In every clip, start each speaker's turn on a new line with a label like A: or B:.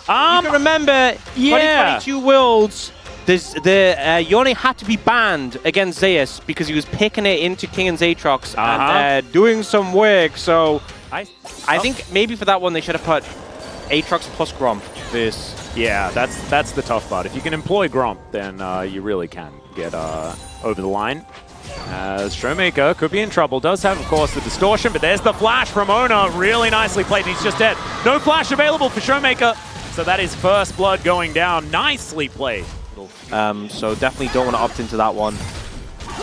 A: You can remember, 2022 Worlds, Yone had to be banned against Zeus because he was picking it into King and Aatrox and doing some work. So I think maybe for that one they should have put Aatrox plus Gromp versus.
B: Yeah, that's the tough part. If you can employ Gromp, then you really can get over the line. As Showmaker could be in trouble. Does have, of course, the distortion, but there's the flash from Ona. Really nicely played. He's just dead. No flash available for Showmaker. So that is first blood going down. Nicely played.
A: So definitely don't want to opt into that one.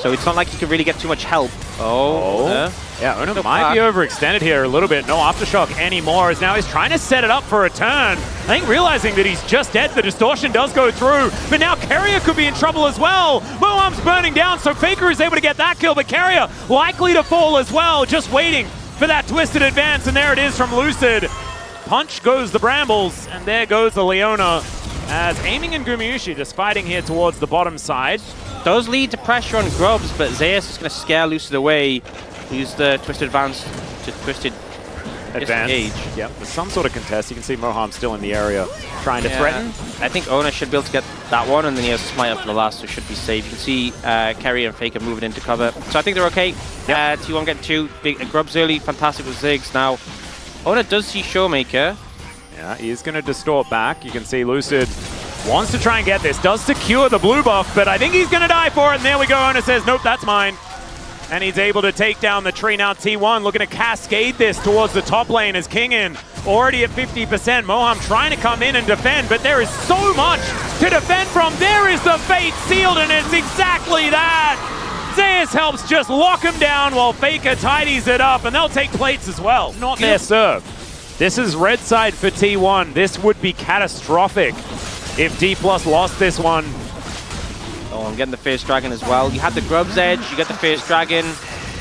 A: So it's not like you can really get too much help.
B: Yeah, Ona might be overextended here a little bit. No Aftershock anymore, as now he's trying to set it up for a turn. I think realizing that he's just dead, the distortion does go through, but now Keria could be in trouble as well. Moham's burning down, so Faker is able to get that kill, but Keria likely to fall as well, just waiting for that twisted advance, and there it is from Lucid. Punch goes the Brambles, and there goes the Leona, as Aiming and Gumayusi just fighting here towards the bottom side.
A: Does lead to pressure on Grubs, but Zeus is going to scare Lucid away. Use the Twisted Advance to Twisted Disengage.
B: Yep, there's some sort of contest. You can see Moham still in the area trying to threaten.
A: I think Ona should be able to get that one, and then he has Smite up for the last, so should be safe. You can see Keria and Faker moving into cover. So I think they're okay. T1 getting 2. Big Grubs early, fantastic with Ziggs. Now, Ona does see Showmaker.
B: Yeah, he's going to distort back. You can see Lucid wants to try and get this. Does secure the blue buff, but I think he's going to die for it. And there we go. Ona says, nope, that's mine. And he's able to take down the tree. Now T1 looking to cascade this towards the top lane as Kingin already at 50%. Moham trying to come in and defend, but there is so much to defend from. There is the fate sealed, and it's exactly that. Zeus helps just lock him down while Faker tidies it up, and they'll take plates as well. Not their serve. This is red side for T1. This would be catastrophic if Dplus lost this one.
A: Oh, I'm getting the first dragon as well. You had the Grubs Edge, you get the first dragon.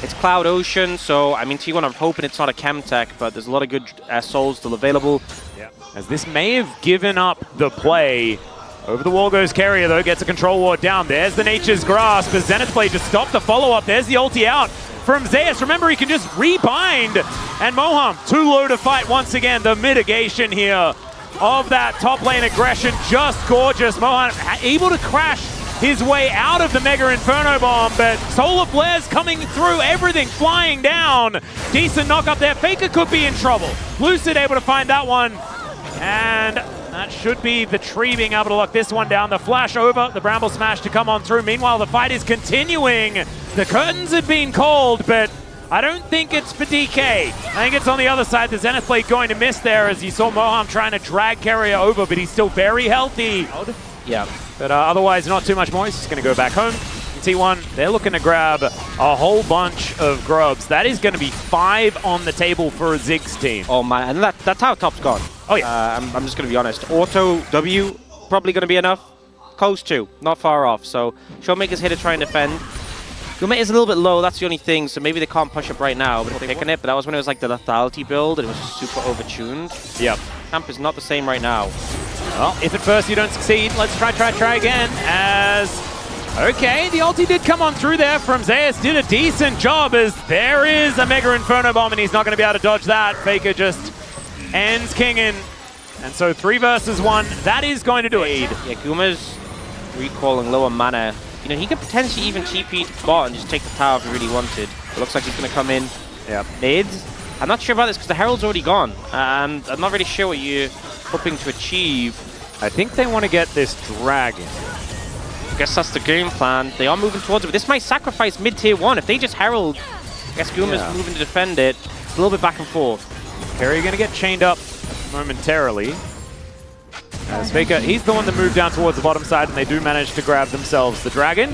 A: It's Cloud Ocean, so I mean T1, I'm hoping it's not a Chemtech, but there's a lot of good souls still available.
B: Yeah. As this may have given up the play. Over the wall goes Keria though, gets a control ward down. There's the Nature's Grasp, as Zenith Blade just stopped the follow-up. There's the ulti out from Zeus. Remember, he can just rebind. And Moham, too low to fight once again. The mitigation here of that top lane aggression, just gorgeous. Moham able to crash his way out of the Mega Inferno Bomb, but Solar Flares coming through, everything flying down. Decent knock up there. Faker could be in trouble. Lucid able to find that one, and that should be the tree being able to lock this one down. The flash over, the Bramble Smash to come on through. Meanwhile, the fight is continuing. The curtains have been called, but I don't think it's for DK. I think it's on the other side. The Zenith Blade going to miss there, as you saw Moham trying to drag Keria over, but he's still very healthy.
A: Yeah.
B: But otherwise, not too much more. He's just going to go back home. T1, they're looking to grab a whole bunch of Grubs. That is going to be 5 on the table for a Ziggs team.
A: Oh man, and that's how top's gone.
B: Oh yeah.
A: I'm just going to be honest. Auto W, probably going to be enough. Close to, not far off. So Showmaker's here to try and defend. Gummet is a little bit low, that's the only thing, so maybe they can't push up right now, but they're picking it. But that was when it was like the lethality build, and it was super overtuned.
B: Yep.
A: Camp is not the same right now.
B: Well, if at first you don't succeed, let's try again, as... Okay, the ulti did come on through there from Zeus, did a decent job, as there is a Mega Inferno Bomb, and he's not going to be able to dodge that. Faker just ends Kingin. And so 3 versus 1, that is going to do it.
A: Yeah, Guma's recalling lower mana. You know, he could potentially even TP to bot and just take the tower if he really wanted. It looks like he's going to come in mid. I'm not sure about this because the Herald's already gone, and I'm not really sure what you're hoping to achieve.
B: I think they want to get this dragon.
A: I guess that's the game plan. They are moving towards it, but this might sacrifice mid-tier 1. If they just Herald, I guess Guma's moving to defend it. It's a little bit back and forth.
B: Keria going to get chained up momentarily. As Faker, he's the one that moved down towards the bottom side, and they do manage to grab themselves the dragon.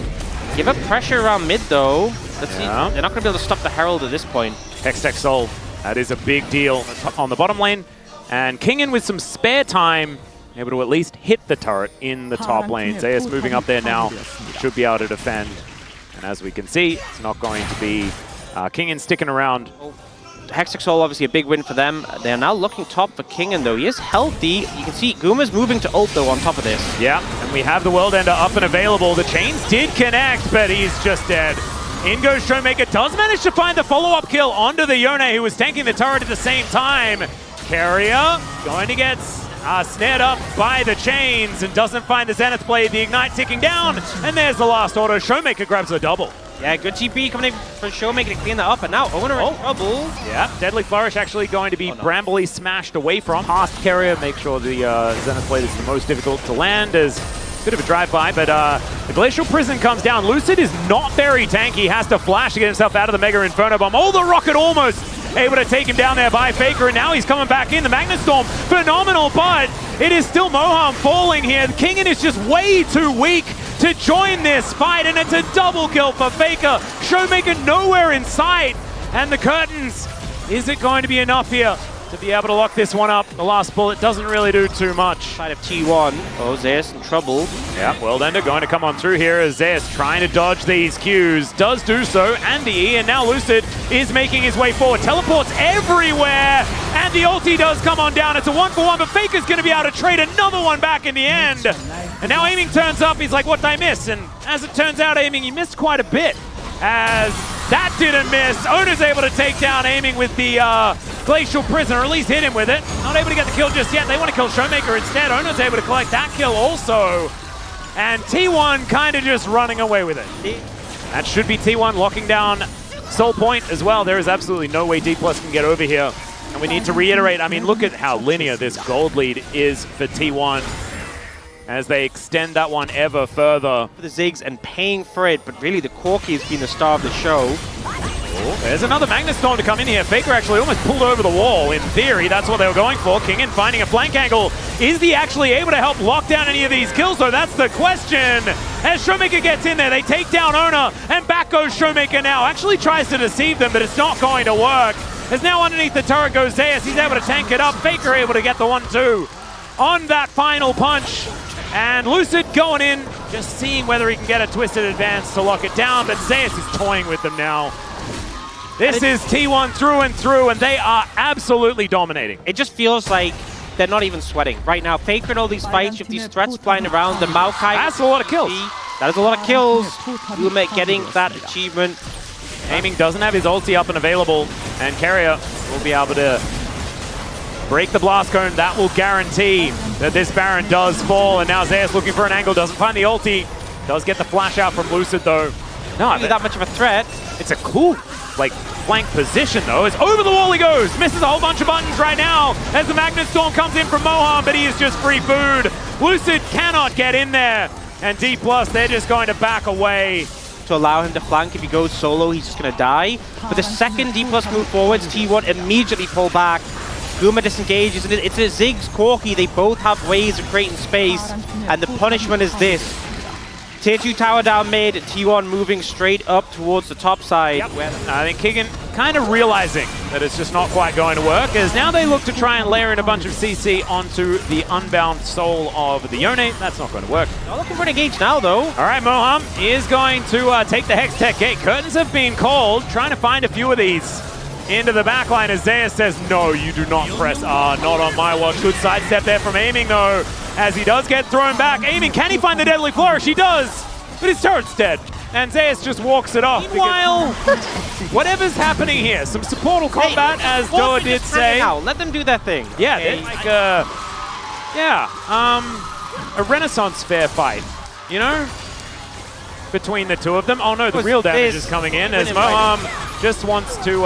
A: Give up pressure around mid, though. Let's see. They're not going to be able to stop the Herald at this point.
B: Hextech Soul, that is a big deal on the bottom lane. And Kingin with some spare time, able to at least hit the turret in the top lane. Zeus moving up there now, should be able to defend. And as we can see, it's not going to be Kingin sticking around.
A: Hextech Soul, obviously a big win for them. They're now looking top for Kingin, though. He is healthy. You can see Guma's moving to ult, though, on top of this.
B: Yeah, and we have the World Ender up and available. The chains did connect, but he's just dead. In goes Showmaker, does manage to find the follow-up kill onto the Yone, who was tanking the turret at the same time. Keria going to get snared up by the chains and doesn't find the Zenith blade. The Ignite ticking down, and there's the last auto. Showmaker grabs a double.
A: Yeah, good TP coming in for Showmaker to clean that up, and now Owner in trouble.
B: Yeah, Deadly Flourish actually going to be brambly smashed away from. Past Carrier, make sure the Zenith blade is the most difficult to land as bit of a drive-by, but the Glacial Prison comes down. Lucid is not very tanky, has to flash to get himself out of the Mega Inferno Bomb. Oh, the Rocket almost able to take him down there by Faker, and now he's coming back in. The Magnet Storm, phenomenal, but it is still Moham falling here. Kingen is just way too weak to join this fight, and it's a double kill for Faker. Showmaker nowhere in sight, and the curtains. Is it going to be enough here to be able to lock this one up? The last bullet doesn't really do too much.
A: Side of T1. Oh, Zeus in trouble.
B: Yeah, Worldender going to come on through here as Zeus trying to dodge these Qs. Does do so, and the E, and now Lucid is making his way forward. Teleports everywhere, and the ulti does come on down. It's a 1-for-1, but Faker's going to be able to trade another one back in the end. And now Aiming turns up. He's like, what did I miss? And as it turns out, Aiming, he missed quite a bit. As that didn't miss. Ona's able to take down Aiming with the Glacial Prison, or at least hit him with it. Not able to get the kill just yet. They want to kill Showmaker instead. Ona's able to collect that kill also. And T1 kind of just running away with it. That should be T1 locking down Soul Point as well. There is absolutely no way Dplus can get over here. And we need to reiterate, I mean, look at how linear this gold lead is for T1 as they extend that one ever further.
A: For the Ziggs and paying for it, but really the Corki has been the star of the show.
B: Oh, there's another Magnet Storm to come in here. Faker actually almost pulled over the wall. In theory, that's what they were going for. Kingen finding a flank angle. Is he actually able to help lock down any of these kills, though? That's the question. As Showmaker gets in there, they take down Ona, and back goes Showmaker now. Actually tries to deceive them, but it's not going to work. As now underneath the turret goes Zeus. He's able to tank it up. Faker able to get the 1-2 on that final punch. And Lucid going in, just seeing whether he can get a twisted advance to lock it down, but Zeus is toying with them now. This is T1 through and through, and they are absolutely dominating.
A: It just feels like they're not even sweating. Right now, Faker in all these fights, with these threats flying around, the Maokai.
B: That's a lot of kills.
A: That is a lot of kills. Ultimate getting that achievement.
B: Aiming doesn't have his ulti up and available, and Carrier will be able to break the blast cone. That will guarantee that this Baron does fall, and now Zeus looking for an angle, doesn't find the ulti. Does get the flash out from Lucid though.
A: Not that much of a threat.
B: It's a cool, like, flank position though. It's over the wall he goes. Misses a whole bunch of buttons right now as the Magnet Storm comes in from Moham, but he is just free food. Lucid cannot get in there, and Dplus, they're just going to back away.
A: To allow him to flank. If he goes solo, he's just going to die. But the second Dplus move forwards, T1 immediately pull back. Guma disengages, and it's a Ziggs Corki. They both have ways of creating space, and the punishment is this. Tier 2 tower down mid, T1 moving straight up towards the top side.
B: Yep. I think Kingen kind of realizing that it's just not quite going to work, as now they look to try and layer in a bunch of CC onto the unbound soul of the Yone. That's not going to work.
A: Not looking for an engage now, though.
B: All right, Moham is going to take the Hex Tech Gate. Curtains have been called, trying to find a few of these into the backline as Zeus says, no, you do not press R, not on my watch. Good sidestep there from Aiming though, as he does get thrown back. Aiming, can he find the Deadly Flourish? He does, but his turret's dead. And Zeus just walks it off. Meanwhile, whatever's happening here, some supportal combat, as Doa did say.
A: Let them do their thing.
B: Yeah, they're like a Renaissance Fair fight, you know? Between the two of them. Oh no, the real damage is coming in as Moham just wants to,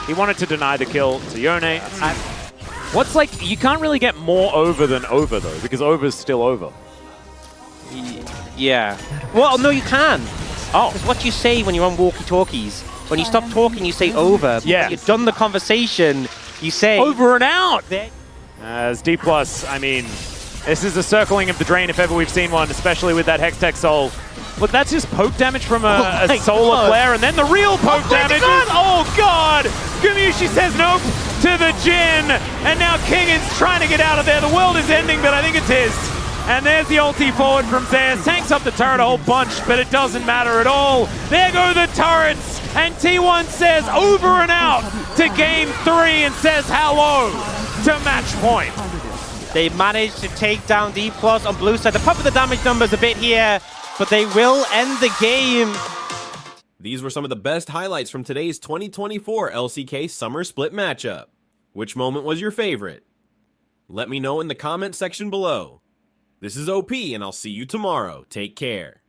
B: he wanted to deny the kill to Yone. What's like, you can't really get more over than over though, because over's still over.
A: Yeah. Well, no, you can. Oh. Because what you say when you're on walkie-talkies, when you stop talking, you say over.
B: Yeah.
A: When you've done the conversation, you say
B: over and out. As Dplus, I mean, this is a circling of the drain if ever we've seen one, especially with that Hextech Soul. But that's just poke damage from a solar flare, and then the real poke damage is, oh god! Gumushi says nope to the Jin, and now Kingen's trying to get out of there. The world is ending, but I think it's his. And there's the ulti forward from Zeus. Tanks up the turret a whole bunch, but it doesn't matter at all. There go the turrets, and T1 says over and out to game 3 and says hello to match point.
A: They managed to take down Dplus on blue side. The pop of the damage numbers a bit here, but they will end the game.
C: These were some of the best highlights from today's 2024 LCK Summer Split matchup. Which moment was your favorite? Let me know in the comment section below. This is OP, and I'll see you tomorrow. Take care.